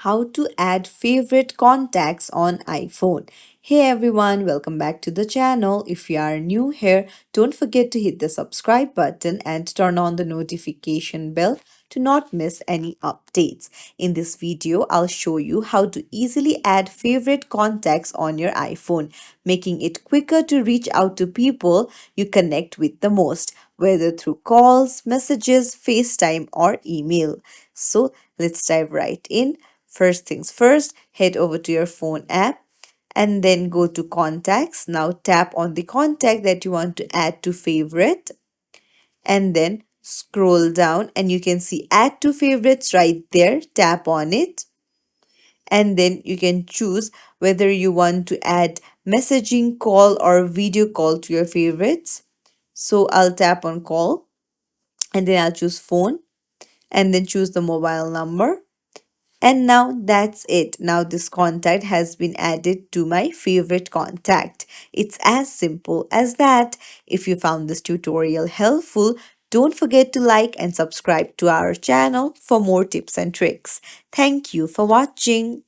how to add favorite contacts on iPhone. Hey everyone, welcome back to the channel. If you are new here, don't forget to hit the subscribe button and turn on the notification bell to not miss any updates. In this video, I'll show you how to easily add favorite contacts on your iPhone, making it quicker to reach out to people you connect with the most, whether through calls, messages, FaceTime, or email. So let's dive right in. First things first, head over to your phone app and then go to contacts. Now tap on the contact that you want to add to favorite and then scroll down and you can see add to favorites right there. Tap on it and then you can choose whether you want to add messaging, call, or video call to your favorites. So I'll tap on call and then I'll choose phone and then choose the mobile number. And now that's it. Now this contact has been added to my favorite contact. It's as simple as that. If you found this tutorial helpful, don't forget to like and subscribe to our channel for more tips and tricks. Thank you for watching.